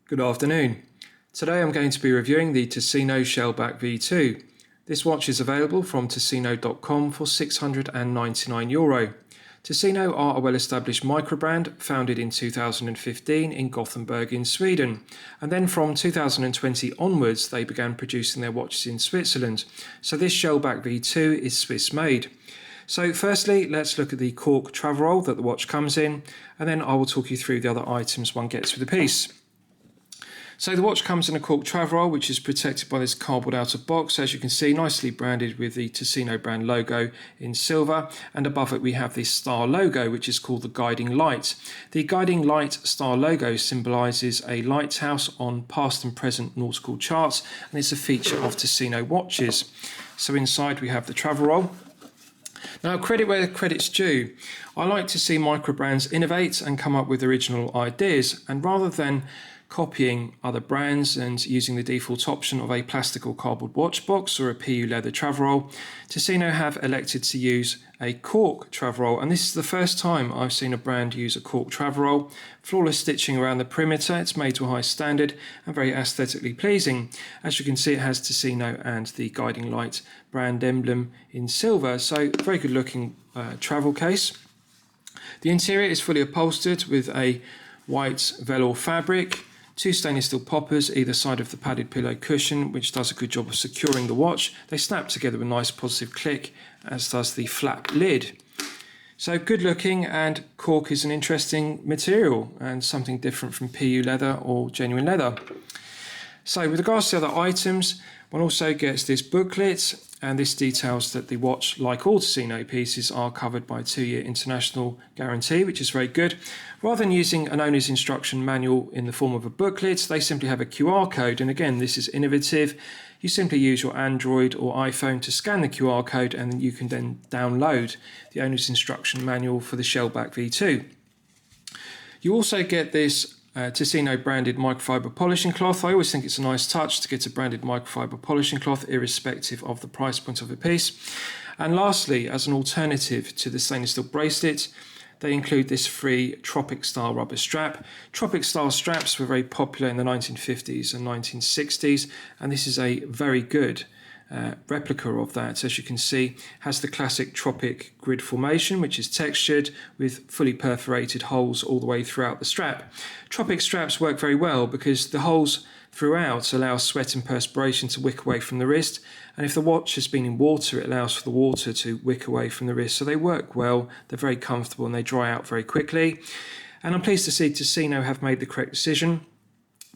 Good afternoon. Today I'm going to be reviewing the Tuseno Shellback V2. This watch is available from Tuseno.com for €699. Tuseno are a well-established micro-brand founded in 2015 in Gothenburg in Sweden, and then from 2020 onwards they began producing their watches in Switzerland, so this Shellback V2 is Swiss made. So firstly, let's look at the cork travel roll that the watch comes in, and then I will talk you through the other items one gets with the piece. So the watch comes in a cork travel roll, which is protected by this cardboard outer box, as you can see, nicely branded with the Tuseno brand logo in silver, and above it we have this star logo, which is called the guiding light. The guiding light star logo symbolises a lighthouse on past and present nautical charts, and it's a feature of Tuseno watches. So inside we have the travel roll. Now, credit where credit's due. I like to see micro brands innovate and come up with original ideas, and rather than copying other brands and using the default option of a plastic or cardboard watch box or a PU leather travel roll, Tuseno have elected to use a cork travel roll, and this is the first time I've seen a brand use a cork travel roll. Flawless stitching around the perimeter, it's made to a high standard and very aesthetically pleasing. As you can see, it has Tuseno and the guiding light brand emblem in silver, so very good looking travel case. The interior is fully upholstered with a white velour fabric, two stainless steel poppers either side of the padded pillow cushion, which does a good job of securing the watch. They snap together with a nice positive click, as does the flap lid. So good looking, and cork is an interesting material and something different from PU leather or genuine leather. So with regards to other items, one also gets this booklet, and this details that the watch, like all Tuseno pieces, are covered by a 2-year international guarantee, which is very good. Rather than using an owner's instruction manual in the form of a booklet, they simply have a QR code, and again, this is innovative. You simply use your Android or iPhone to scan the QR code, and then you can then download the owner's instruction manual for the Shellback V2. You also get this Tuseno branded microfiber polishing cloth. I always think it's a nice touch to get a branded microfiber polishing cloth, irrespective of the price point of a piece. And lastly, as an alternative to the stainless steel bracelet, they include this free Tropic style rubber strap. Tropic style straps were very popular in the 1950s and 1960s, and this is a very good replica of that. As you can see, has the classic Tropic grid formation, which is textured with fully perforated holes all the way throughout the strap. Tropic straps work very well because the holes throughout allow sweat and perspiration to wick away from the wrist, and if the watch has been in water, it allows for the water to wick away from the wrist. So they work well, they're very comfortable, and they dry out very quickly. And I'm pleased to see Tuseno have made the correct decision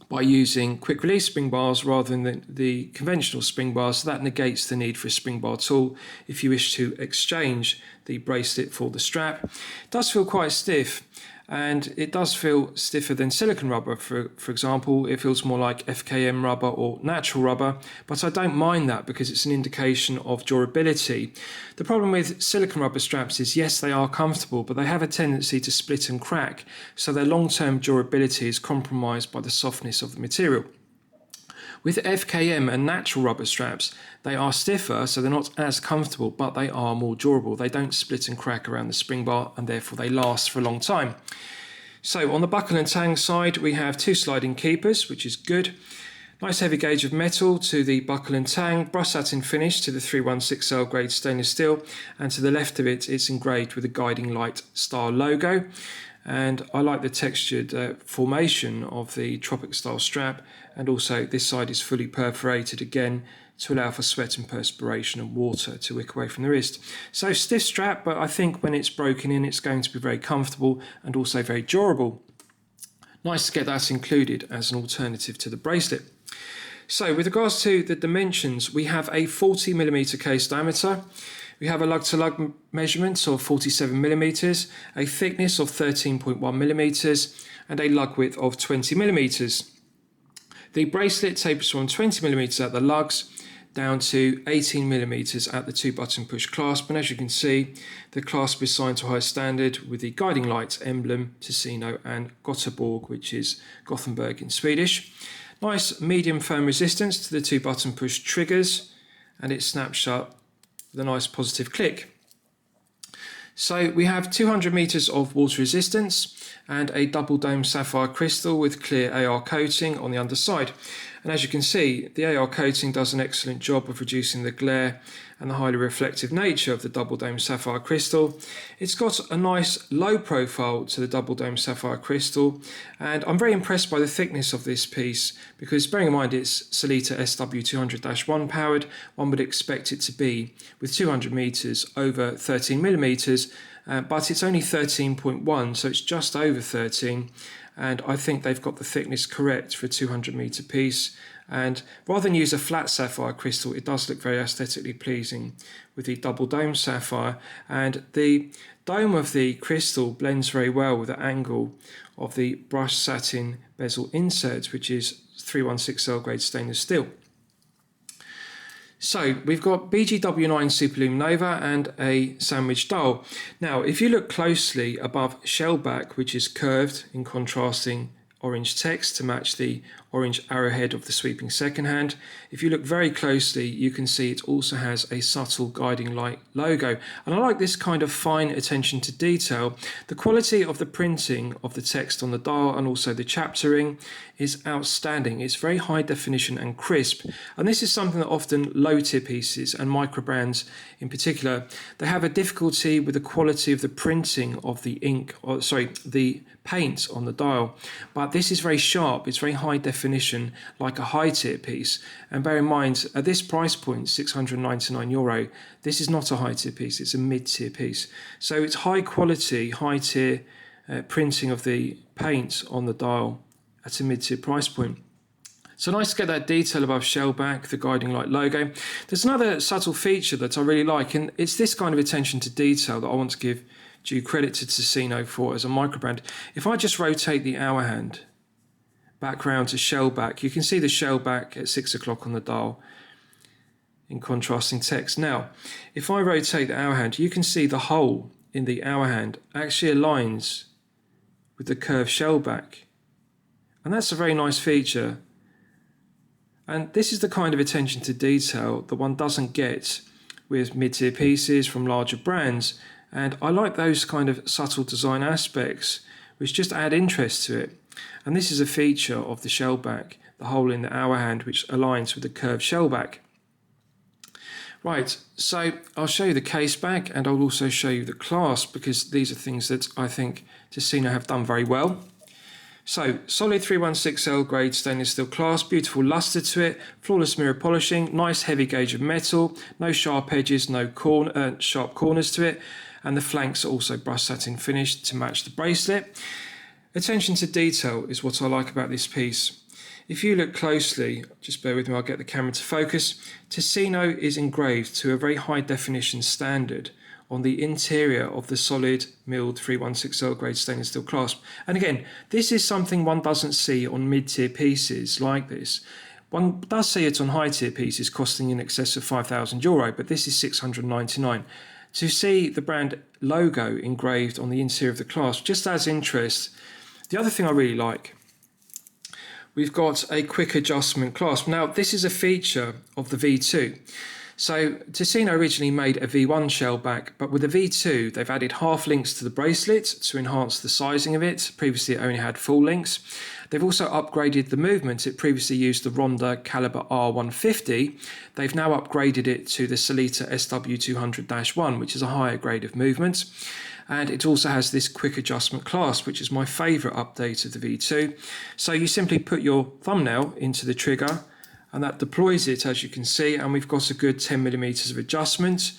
by using quick release spring bars rather than the conventional spring bars, so that negates the need for a spring bar tool if you wish to exchange the bracelet for the strap. It does feel quite stiff, and it does feel stiffer than silicone rubber. For example, it feels more like FKM rubber or natural rubber, but I don't mind that because it's an indication of durability. The problem with silicone rubber straps is, yes, they are comfortable, but they have a tendency to split and crack, so their long-term durability is compromised by the softness of the material. With FKM and natural rubber straps, they are stiffer, so they're not as comfortable, but they are more durable. They don't split and crack around the spring bar, and therefore they last for a long time. So on the buckle and tang side, we have two sliding keepers, which is good. Nice heavy gauge of metal to the buckle and tang, brushed satin finish to the 316L grade stainless steel, and to the left of it, it's engraved with a guiding light star logo. And I like the textured formation of the Tropic style strap, and also this side is fully perforated again to allow for sweat and perspiration and water to wick away from the wrist. So stiff strap, but I think when it's broken in, it's going to be very comfortable and also very durable. Nice to get that included as an alternative to the bracelet. So with regards to the dimensions, we have a 40mm case diameter. We have a lug-to-lug measurement of 47mm, a thickness of 13.1mm, and a lug width of 20mm. The bracelet tapers from 20mm at the lugs down to 18mm at the 2-button push clasp, and as you can see, the clasp is signed to a high standard with the guiding light emblem, Tuseno, and Gothenburg, which is Gothenburg in Swedish. Nice medium firm resistance to the 2-button push triggers, and it snaps shut with a nice positive click. So we have 200 meters of water resistance and a double dome sapphire crystal with clear AR coating on the underside. And as you can see, the AR coating does an excellent job of reducing the glare and the highly reflective nature of the double dome sapphire crystal. It's got a nice low profile to the double dome sapphire crystal, and I'm very impressed by the thickness of this piece because, bearing in mind it's Sellita SW200-1 powered, one would expect it to be with 200 meters over 13 millimeters, but it's only 13.1, so it's just over 13. And I think they've got the thickness correct for a 200 meter piece. And rather than use a flat sapphire crystal, it does look very aesthetically pleasing with the double dome sapphire. And the dome of the crystal blends very well with the angle of the brushed satin bezel insert, which is 316L grade stainless steel. So we've got BGW9 Super Lume Nova and a sandwich dial. Now, if you look closely above Shellback, which is curved in contrasting orange text to match the orange arrowhead of the sweeping second hand. If you look very closely, you can see it also has a subtle guiding light logo. And I like this kind of fine attention to detail. The quality of the printing of the text on the dial and also the chaptering is outstanding. It's very high definition and crisp. And this is something that often low tier pieces and micro brands in particular, they have a difficulty with the quality of the printing of the ink, or sorry, the paint on the dial. But this is very sharp, it's very high definition, like a high tier piece. And bear in mind, at this price point, €699, this is not a high tier piece, it's a mid tier piece. So it's high quality, high tier printing of the paint on the dial at a mid tier price point. So nice to get that detail above Shellback, the guiding light logo. There's another subtle feature that I really like, and it's this kind of attention to detail that I want to give due credit to Tuseno for as a microbrand. If I just rotate the hour hand back round to Shellback, you can see the Shellback at 6 o'clock on the dial in contrasting text. Now, if I rotate the hour hand, you can see the hole in the hour hand actually aligns with the curved Shellback. And that's a very nice feature. And this is the kind of attention to detail that one doesn't get with mid-tier pieces from larger brands. And I like those kind of subtle design aspects which just add interest to it. And this is a feature of the Shellback, the hole in the hour hand which aligns with the curved Shellback. Right, so I'll show you the case back and I'll also show you the clasp, because these are things that I think Tuseno have done very well. So, solid 316L grade stainless steel clasp, beautiful luster to it, flawless mirror polishing, nice heavy gauge of metal, no sharp edges, no sharp corners to it, and the flanks are also brushed satin finished to match the bracelet. Attention to detail is what I like about this piece. If you look closely, just bear with me, I'll get the camera to focus, Tuseno is engraved to a very high definition standard on the interior of the solid milled 316L grade stainless steel clasp. And again, this is something one doesn't see on mid-tier pieces like this. One does see it on high-tier pieces costing in excess of €5,000, but this is $699. To see the brand logo engraved on the interior of the clasp just adds interest. The other thing I really like, we've got a quick adjustment clasp. Now, this is a feature of the V2. So Tuseno originally made a V1 Shellback, but with the V2 they've added half links to the bracelet to enhance the sizing of it. Previously it only had full links. They've also upgraded the movement. It previously used the Ronda caliber R150. They've now upgraded it to the Sellita SW200-1, which is a higher grade of movement. And it also has this quick adjustment clasp, which is my favourite update of the V2. So you simply put your thumbnail into the trigger and that deploys it, as you can see, and we've got a good 10mm of adjustment,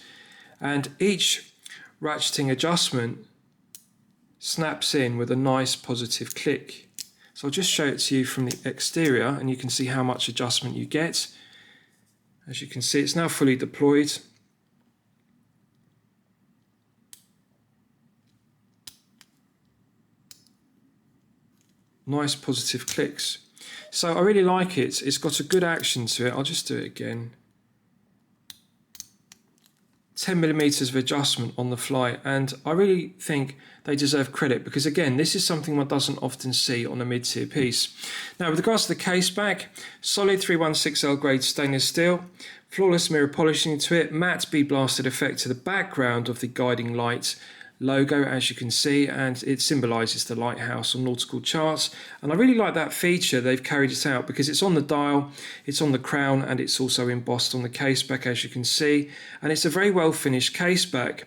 and each ratcheting adjustment snaps in with a nice positive click. So I'll just show it to you from the exterior and you can see how much adjustment you get. As you can see, it's now fully deployed. Nice positive clicks. So I really like it. It's got a good action to it. I'll just do it again. 10mm of adjustment on the fly, and I really think they deserve credit because, again, this is something one doesn't often see on a mid-tier piece. Now, with regards to the case back, solid 316L grade stainless steel, flawless mirror polishing to it, matte bead blasted effect to the background of the guiding light logo, as you can see, and it symbolises the lighthouse on nautical charts. And I really like that feature. They've carried it out because it's on the dial, it's on the crown, and it's also embossed on the case back, as you can see. And it's a very well finished case back,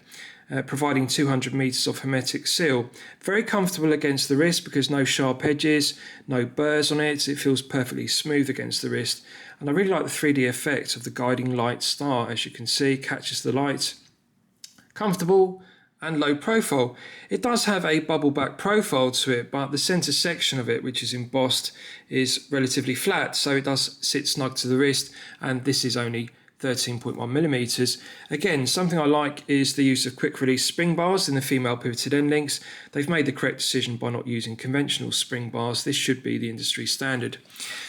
providing 200 meters of hermetic seal. Very comfortable against the wrist because no sharp edges, no burrs on it. It feels perfectly smooth against the wrist. And I really like the 3D effect of the guiding light star, as you can see, catches the light. Comfortable and low profile. It does have a bubble back profile to it, but the center section of it, which is embossed, is relatively flat, so it does sit snug to the wrist, and this is only 13.1 millimeters. Again, something I like is the use of quick release spring bars in the female pivoted end links. They've made the correct decision by not using conventional spring bars. This should be the industry standard.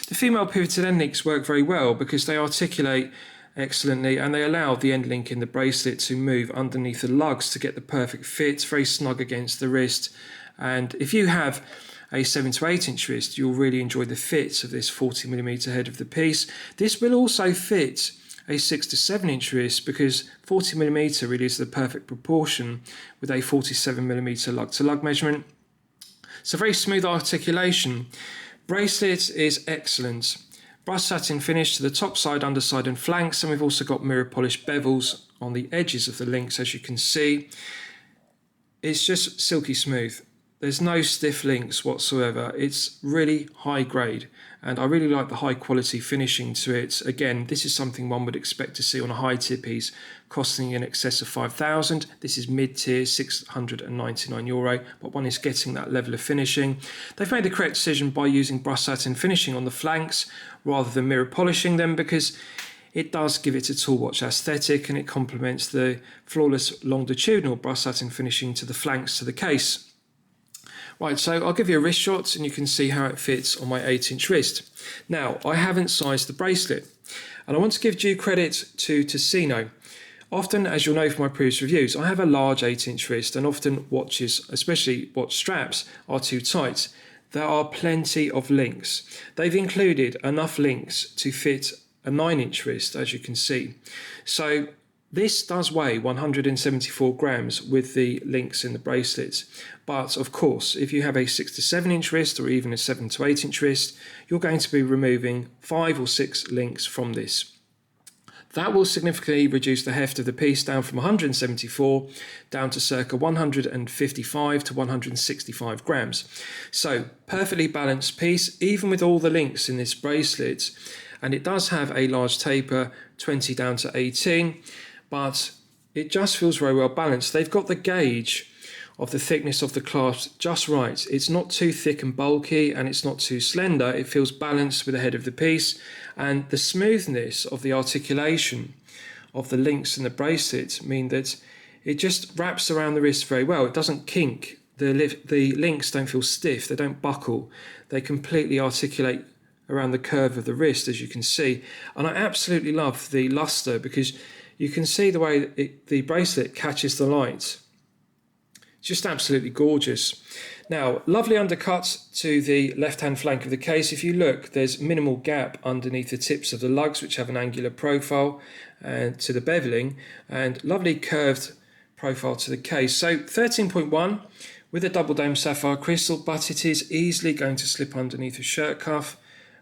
The female pivoted end links work very well because they articulate excellently and they allow the end link in the bracelet to move underneath the lugs to get the perfect fit, very snug against the wrist. And if you have a 7 to 8 inch wrist, you'll really enjoy the fit of this 40mm head of the piece. This will also fit a 6 to 7 inch wrist because 40mm really is the perfect proportion with a 47mm lug to lug measurement. So very smooth articulation. Bracelet is excellent. Brushed satin finish to the top side, underside and flanks, and we've also got mirror polished bevels on the edges of the links, as you can see. It's just silky smooth. There's no stiff links whatsoever. It's really high grade, and I really like the high quality finishing to it. Again, this is something one would expect to see on a high tip piece costing in excess of 5,000. This is mid-tier, €699, but one is getting that level of finishing. They've made the correct decision by using brushed satin finishing on the flanks rather than mirror polishing them because it does give it a tool watch aesthetic and it complements the flawless longitudinal brushed satin finishing to the flanks to the case. Right, so I'll give you a wrist shot and you can see how it fits on my 8-inch wrist. Now, I haven't sized the bracelet, and I want to give due credit to Tuseno. Often, as you'll know from my previous reviews, I have a large 8-inch wrist, and often watches, especially watch straps, are too tight. There are plenty of links. They've included enough links to fit a 9-inch wrist, as you can see. So this does weigh 174 grams with the links in the bracelets. But of course, if you have a 6 to 7 inch wrist or even a 7 to 8 inch wrist, you're going to be removing 5 or 6 links from this. That will significantly reduce the heft of the piece down from 174 down to circa 155 to 165 grams. So perfectly balanced piece, even with all the links in this bracelet. And it does have a large taper, 20 down to 18. But it just feels very well balanced. They've got the gauge of the thickness of the clasp just right. It's not too thick and bulky and it's not too slender. It feels balanced with the head of the piece, and the smoothness of the articulation of the links in the bracelet mean that it just wraps around the wrist very well. It doesn't kink. The links don't feel stiff. They don't buckle. They completely articulate around the curve of the wrist, as you can see. And I absolutely love the luster because you can see the way the bracelet catches the light. Just absolutely gorgeous. Now, lovely undercut to the left-hand flank of the case. If you look, there's minimal gap underneath the tips of the lugs, which have an angular profile to the beveling, and lovely curved profile to the case. So 13.1 with a double dome sapphire crystal, but it is easily going to slip underneath a shirt cuff.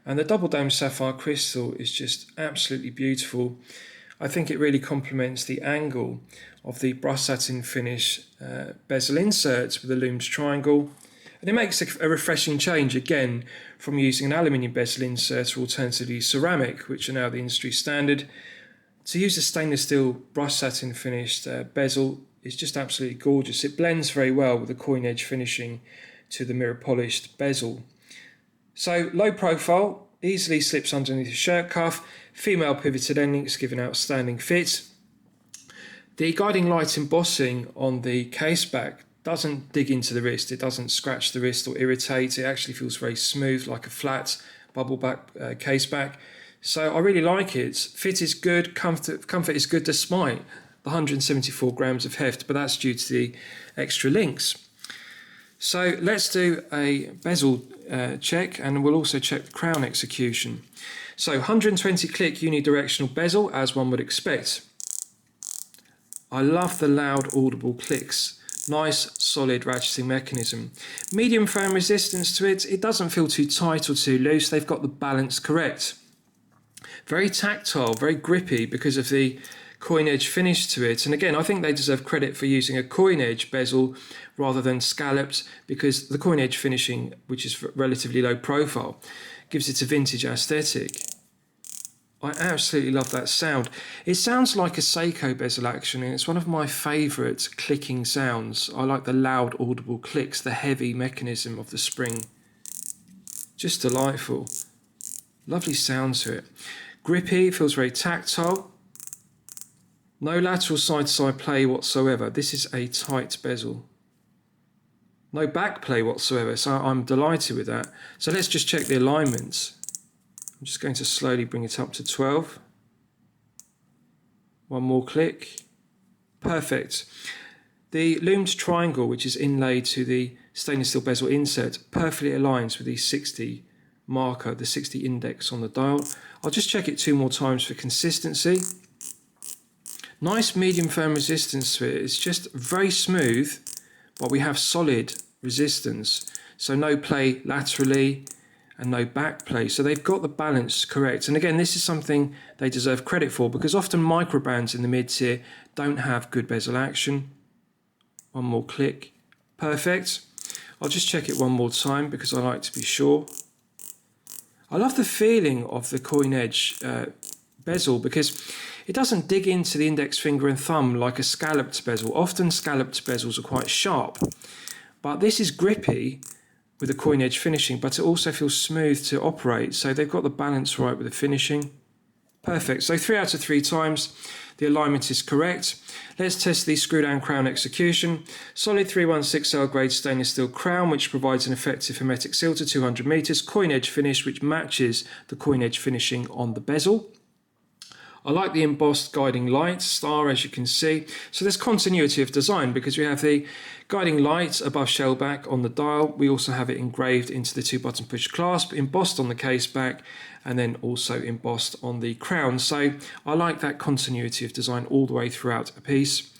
And the double dome sapphire crystal is just absolutely beautiful. I think it really complements the angle of the brushed satin finish bezel inserts with the Lume's triangle. And it makes a refreshing change again from using an aluminium bezel insert or alternatively ceramic, which are now the industry standard. To use a stainless steel brushed satin finished bezel is just absolutely gorgeous. It blends very well with the coin edge finishing to the mirror polished bezel. So low profile, easily slips underneath the shirt cuff. Female pivoted end links give an outstanding fit. The guiding light embossing on the case back doesn't dig into the wrist. It doesn't scratch the wrist or irritate. It actually feels very smooth, like a flat bubble back case back. So I really like it. Fit is good, comfort is good despite the 174 grams of heft, but that's due to the extra links. So let's do a bezel check, and we'll also check the crown execution. So 120 click unidirectional bezel, as one would expect. I love the loud audible clicks Nice solid ratcheting mechanism. Medium firm resistance to it. It doesn't feel too tight or too loose. They've got the balance correct. Very tactile, very grippy because of the coin edge finish to it. And again, I think they deserve credit for using a coin edge bezel rather than scalloped, because the coin edge finishing, which is relatively low profile, gives it a vintage aesthetic. I absolutely love that sound. It sounds like a Seiko bezel action, and it's one of my favourite clicking sounds. I like the loud audible clicks, the heavy mechanism of the spring. Just delightful. Lovely sound to it. Grippy, feels very tactile. No lateral side-to-side play whatsoever. This is a tight bezel. No back play whatsoever, so I'm delighted with that. So let's just check the alignments. I'm just going to slowly bring it up to 12. One more click. Perfect. The loomed triangle, which is inlaid to the stainless steel bezel insert, perfectly aligns with the 60 marker, the 60 index on the dial. I'll just check it 2 more times for consistency. Nice medium firm resistance to it. It's just very smooth, but we have solid resistance. So no play laterally and no back play. So they've got the balance correct. And again, this is something they deserve credit for, because often micro brands in the mid-tier don't have good bezel action. One more click. Perfect. I'll just check it one more time because I like to be sure. I love the feeling of the coin edge bezel because it doesn't dig into the index finger and thumb like a scalloped bezel. Often scalloped bezels are quite sharp, but this is grippy with the coin edge finishing, but it also feels smooth to operate. So they've got the balance right with the finishing. Perfect. So 3 out of 3 times. The alignment is correct. Let's test the screw down crown execution. Solid 316L grade stainless steel crown, which provides an effective hermetic seal to 200 meters. Coin edge finish, which matches the coin edge finishing on the bezel. I like the embossed guiding light star, as you can see. So there's continuity of design because we have the guiding light above shellback on the dial. We also have it engraved into the 2-button push clasp, embossed on the case back, and then also embossed on the crown. So I like that continuity of design all the way throughout a piece.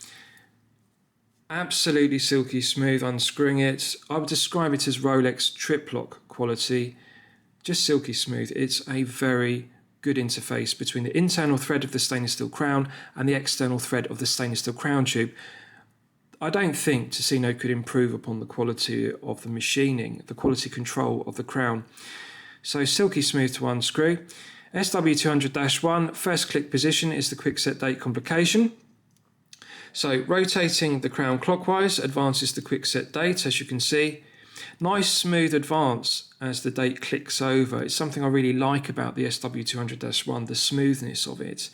Absolutely silky smooth unscrewing it. I would describe it as Rolex trip lock quality. Just silky smooth. It's a very good interface between the internal thread of the stainless steel crown and the external thread of the stainless steel crown tube. I don't think Tuseno could improve upon the quality of the machining, the quality control of the crown. So silky smooth to unscrew. SW200-1, first click position is the quick set date complication. So rotating the crown clockwise advances the quick set date, as you can see. Nice smooth advance as the date clicks over. It's something I really like about the SW200-1, the smoothness of it.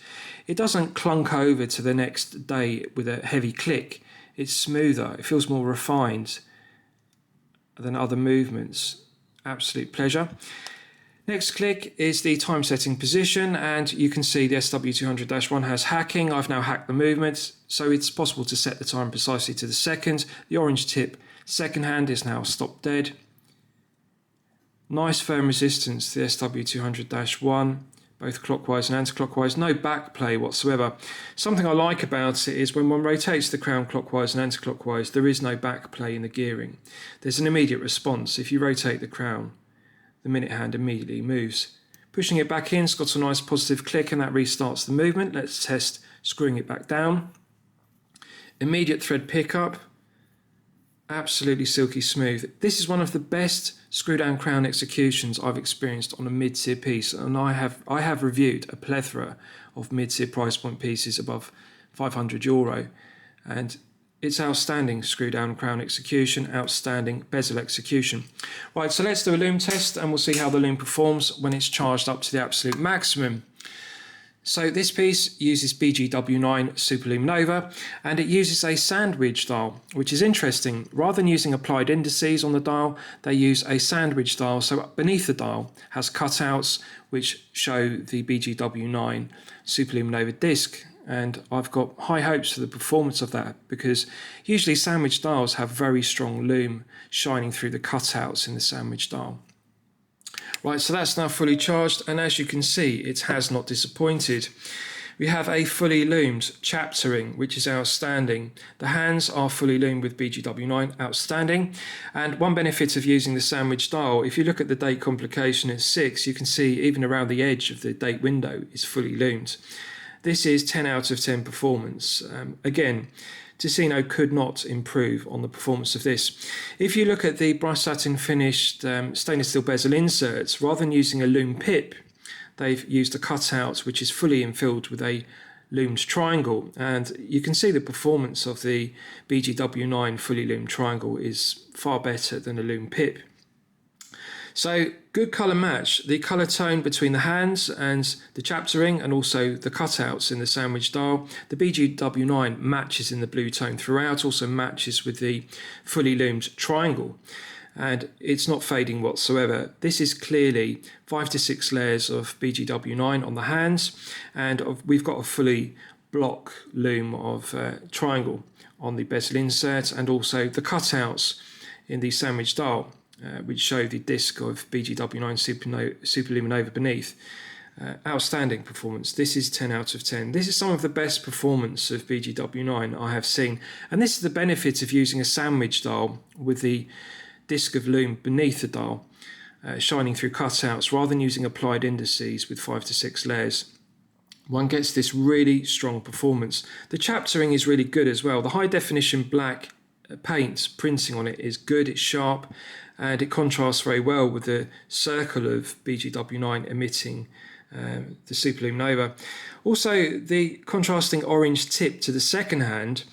It doesn't clunk over to the next day with a heavy click. It's smoother. It feels more refined than other movements. Absolute pleasure. Next click is the time setting position, and you can see the SW200-1 has hacking. I've now hacked the movement, so it's possible to set the time precisely to the second. The orange tip second hand is now stopped dead. Nice firm resistance to the SW200-1, both clockwise and anti-clockwise. No back play whatsoever. Something I like about it is when one rotates the crown clockwise and anti-clockwise, there is no back play in the gearing. There's an immediate response. If you rotate the crown, the minute hand immediately moves. Pushing it back in, it's got a nice positive click, and that restarts the movement. Let's test screwing it back down. Immediate thread pickup. Absolutely silky smooth. This is one of the best screw down crown executions I've experienced on a mid-tier piece, and I have reviewed a plethora of mid-tier price point pieces above €500, and it's outstanding screw down crown execution, outstanding bezel execution. Right, so let's do a Lume test and we'll see how the Lume performs when it's charged up to the absolute maximum. So this piece uses BGW9 Super Lume Nova, and it uses a sandwich dial, which is interesting. Rather than using applied indices on the dial, they use a sandwich dial. So beneath the dial has cutouts which show the BGW9 Super Lume Nova disc. And I've got high hopes for the performance of that, because usually sandwich dials have very strong lume shining through the cutouts in the sandwich dial. Right, so that's now fully charged, and as you can see, it has not disappointed. We have a fully loomed chaptering, which is outstanding. The hands are fully loomed with BGW9, outstanding. And one benefit of using the sandwich dial, if you look at the date complication at 6, you can see even around the edge of the date window is fully loomed. This is 10 out of 10 performance. Again, Tuseno could not improve on the performance of this. If you look at the brushed satin finished stainless steel bezel inserts, rather than using a Lume pip, they've used a cutout which is fully infilled with a loomed triangle, and you can see the performance of the BGW9 fully loomed triangle is far better than a Lume pip. So good colour match. The colour tone between the hands and the chaptering and also the cutouts in the sandwich dial. The BGW9 matches in the blue tone throughout, also matches with the fully loomed triangle, and it's not fading whatsoever. This is clearly 5 to 6 layers of BGW9 on the hands, and we've got a fully block loom of triangle on the bezel insert, and also the cutouts in the sandwich dial, which show the disc of BGW9 Superluminova beneath. Outstanding performance. This is 10 out of 10. This is some of the best performance of BGW9 I have seen, and this is the benefit of using a sandwich dial with the disc of loom beneath the dial, shining through cutouts, rather than using applied indices with 5 to 6 layers. One gets this really strong performance. The chaptering is really good as well. The high definition black paint printing on it is good, it's sharp, and it contrasts very well with the circle of BGW9 emitting the Superluminova. Also, the contrasting orange tip to the second hand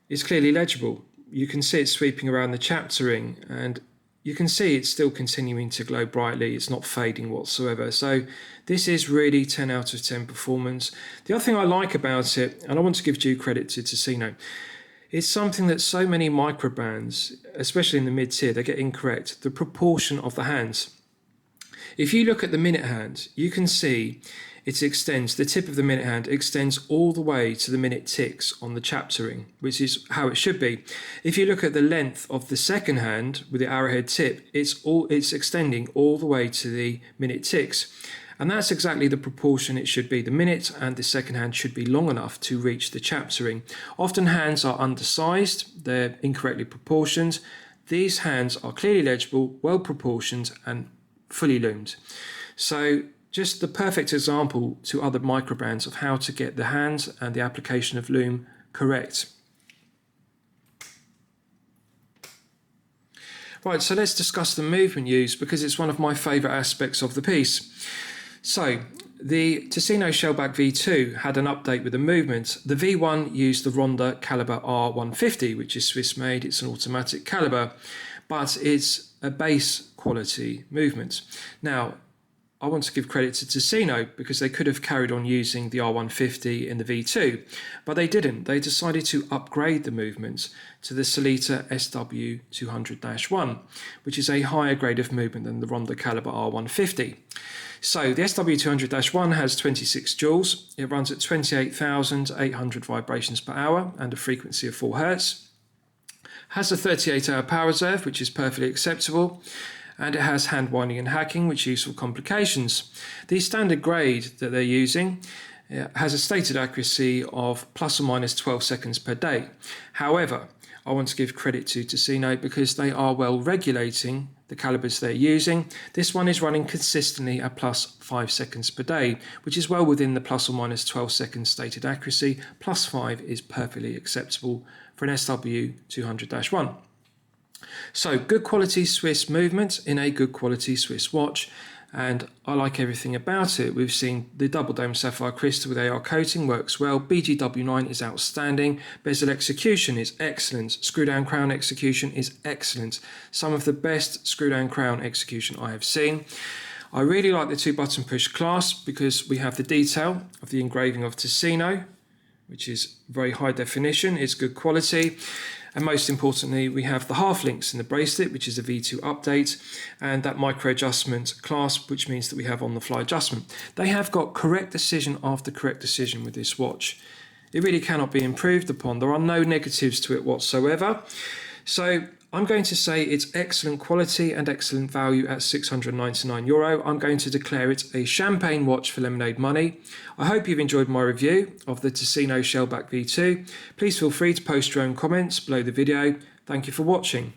is clearly legible. You can see it sweeping around the chaptering, and you can see it's still continuing to glow brightly. It's not fading whatsoever. So this is really 10 out of 10 performance. The other thing I like about it, and I want to give due credit to Tuseno, it's something that so many micro brands, especially in the mid-tier, they get incorrect: the proportion of the hands. If you look at the minute hand, you can see it extends, the tip of the minute hand extends all the way to the minute ticks on the chaptering, which is how it should be. If you look at the length of the second hand with the arrowhead tip, it's extending all the way to the minute ticks. And that's exactly the proportion it should be. The minute and the second hand should be long enough to reach the chaptering. Often hands are undersized, they're incorrectly proportioned. These hands are clearly legible, well proportioned and fully loomed. So just the perfect example to other micro brands of how to get the hands and the application of loom correct. Right, so let's discuss the movement used, because it's one of my favourite aspects of the piece. So the Tuseno Shellback V2 had an update with the movement. The V1 used the Ronda caliber R150, which is Swiss made. It's an automatic caliber, but it's a base quality movement. Now, I want to give credit to Tuseno because they could have carried on using the R150 in the V2, but they didn't. They decided to upgrade the movement to the Sellita SW200-1, which is a higher grade of movement than the Ronda caliber R150. So the SW200-1 has 26 joules. It runs at 28,800 vibrations per hour and a frequency of 4 Hz. Has a 38-hour power reserve, which is perfectly acceptable. And it has hand winding and hacking, which use for complications. The standard grade that they're using has a stated accuracy of plus or minus 12 seconds per day. However, I want to give credit to Tuseno because they are well regulating the calibers they're using. This one is running consistently at plus 5 seconds per day, which is well within the plus or minus 12 seconds stated accuracy. Plus 5 is perfectly acceptable for an SW200-1. So good quality Swiss movement in a good quality Swiss watch, and I like everything about it. We've seen the double dome sapphire crystal with AR coating works well. BGW9 is outstanding. Bezel execution is excellent. Screw down crown execution is excellent. Some of the best screw down crown execution I have seen. I really like the 2-button push clasp because we have the detail of the engraving of Tuseno, which is very high definition. It's good quality. And most importantly, we have the half links in the bracelet, which is a V2 update, and that micro adjustment clasp, which means that we have on the fly adjustment. They have got correct decision after correct decision with this watch. It really cannot be improved upon. There are no negatives to it whatsoever. So I'm going to say it's excellent quality and excellent value at €699. I'm going to declare it a champagne watch for lemonade money. I hope you've enjoyed my review of the Tuseno Shellback V2. Please feel free to post your own comments below the video. Thank you for watching.